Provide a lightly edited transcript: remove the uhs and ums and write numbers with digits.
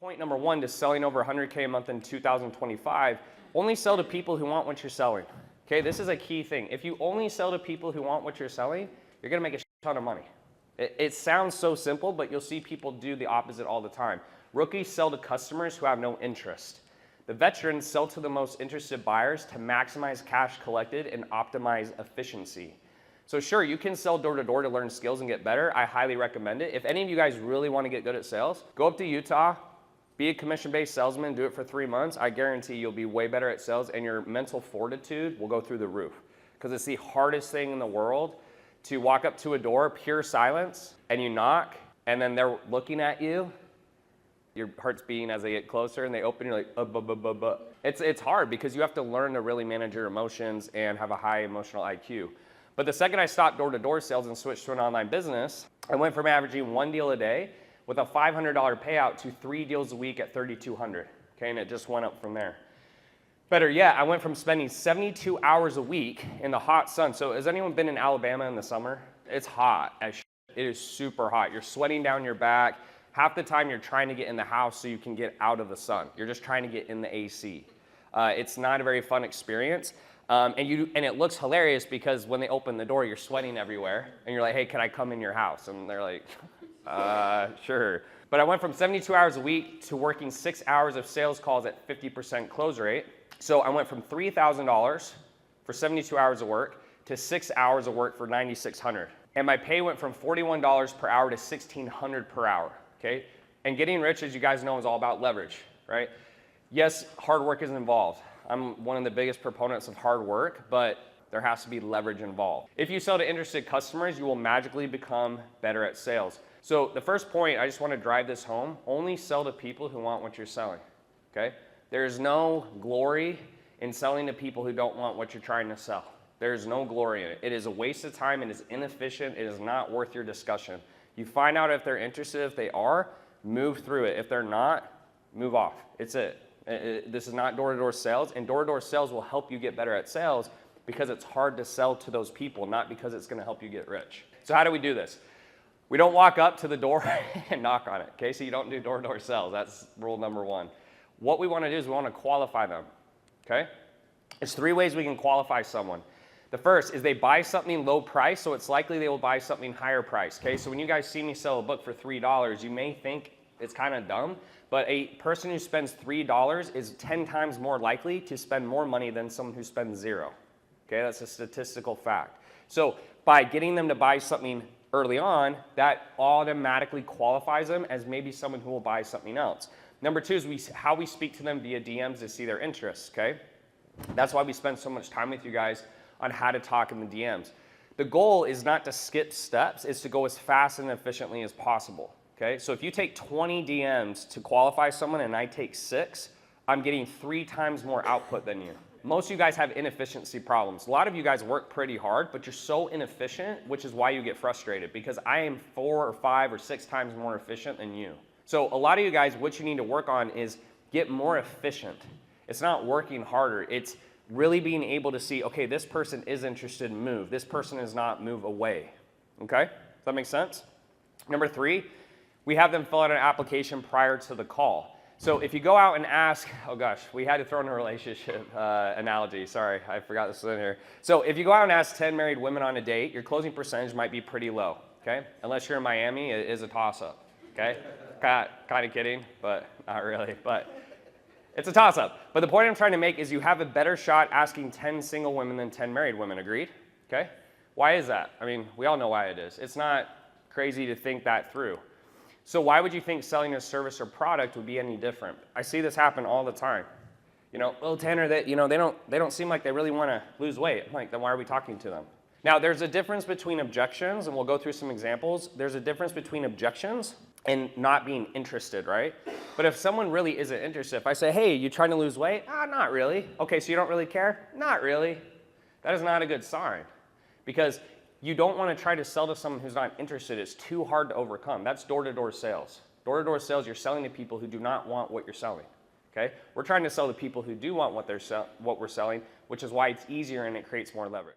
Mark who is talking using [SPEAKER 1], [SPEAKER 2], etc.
[SPEAKER 1] Point number one to selling over 100K a month in 2025, only sell to people who want what you're selling. Okay, this is a key thing. If you only sell to people who want what you're selling, you're gonna make a ton of money. It sounds so simple, but you'll see people do the opposite all the time. Rookies sell to customers who have no interest. The veterans sell to the most interested buyers to maximize cash collected and optimize efficiency. So sure, you can sell door to door to learn skills and get better. I highly recommend it. If any of you guys really want to get good at sales, go up to Utah, be a commission-based salesman, do it for 3 months. I guarantee you'll be way better at sales and your mental fortitude will go through the roof. Because it's the hardest thing in the world to walk up to a door, pure silence, and you knock, and then they're looking at you. Your heart's beating as they get closer and they open, you're like, It's hard because you have to learn to really manage your emotions and have a high emotional IQ. But the second I stopped door-to-door sales and switched to an online business, I went from averaging 1 deal a day with a $500 payout to 3 deals a week at $3,200, okay, and it just went up from there. Better yet, I went from spending 72 hours a week in the hot sun. So has anyone been in Alabama in the summer? It's hot as shit. It is super hot. You're sweating down your back. Half the time you're trying to get in the house so you can get out of the sun. You're just trying to get in the AC. It's not a very fun experience. And it looks hilarious because when they open the door, you're sweating everywhere. And you're like, hey, can I come in your house? And they're like, sure. But I went from 72 hours a week to working 6 hours of sales calls at 50% close rate. So I went from $3,000 for 72 hours of work to 6 hours of work for $9,600. And my pay went from $41 per hour to $1,600 per hour. Okay? And getting rich, as you guys know, is all about leverage, right? Yes, hard work is involved. I'm one of the biggest proponents of hard work, but there has to be leverage involved. If you sell to interested customers, you will magically become better at sales. So the first point, I just want to drive this home, only sell to people who want what you're selling, okay? There's no glory in selling to people who don't want what you're trying to sell. There's no glory in it. It is a waste of time, it is inefficient, it is not worth your discussion. You find out if they're interested. If they are, move through it. If they're not, move off. It's it. This is not door-to-door sales, and door-to-door sales will help you get better at sales because it's hard to sell to those people, not because it's going to help you get rich. So how do we do this? We don't walk up to the door and knock on it, okay? So you don't do door-to-door sales. That's rule number one. What we want to do is we want to qualify them, okay? There's 3 ways we can qualify someone. The first is they buy something low price, so it's likely they will buy something higher price, okay? So when you guys see me sell a book for $3, you may think it's kind of dumb, but a person who spends $3 is 10 times more likely to spend more money than someone who spends 0, okay? That's a statistical fact. So by getting them to buy something early on, that automatically qualifies them as maybe someone who will buy something else. Number 2 is how we speak to them via DMs to see their interests, okay? That's why we spend so much time with you guys on how to talk in the DMs. The goal is not to skip steps, it's to go as fast and efficiently as possible, okay? So if you take 20 DMs to qualify someone and I take 6, I'm getting 3 times more output than you. Most of you guys have inefficiency problems. A lot of you guys work pretty hard, but you're so inefficient, which is why you get frustrated, because I am 4 or 5 or 6 times more efficient than you. So a lot of you guys, what you need to work on is get more efficient. It's not working harder, it's really being able to see, okay, this person is interested in move. This person is not, move away. Okay? Does that make sense? Number 3, we have them fill out an application prior to the call. So if you go out and ask, oh gosh, we had to throw in a relationship analogy. Sorry, I forgot this was in here. So if you go out and ask 10 married women on a date, your closing percentage might be pretty low. Okay? Unless you're in Miami, it is a toss-up. Okay? Kind of kidding, but not really. But it's a toss-up. But the point I'm trying to make is you have a better shot asking 10 single women than 10 married women, agreed? Okay? Why is that? I mean, we all know why it is. It's not crazy to think that through. So why would you think selling a service or product would be any different? I see this happen all the time. You know, well, Tanner, they don't seem like they really want to lose weight. I'm like, then why are we talking to them? Now, there's a difference between objections, and we'll go through some examples. There's a difference between objections and not being interested, right? But if someone really isn't interested, if I say, hey, you trying to lose weight? Not really. Okay, so you don't really care? Not really. That is not a good sign, because you don't want to try to sell to someone who's not interested. It's too hard to overcome. That's door-to-door sales. Door-to-door sales, you're selling to people who do not want what you're selling, okay? We're trying to sell to people who do want what we're selling, which is why it's easier and it creates more leverage.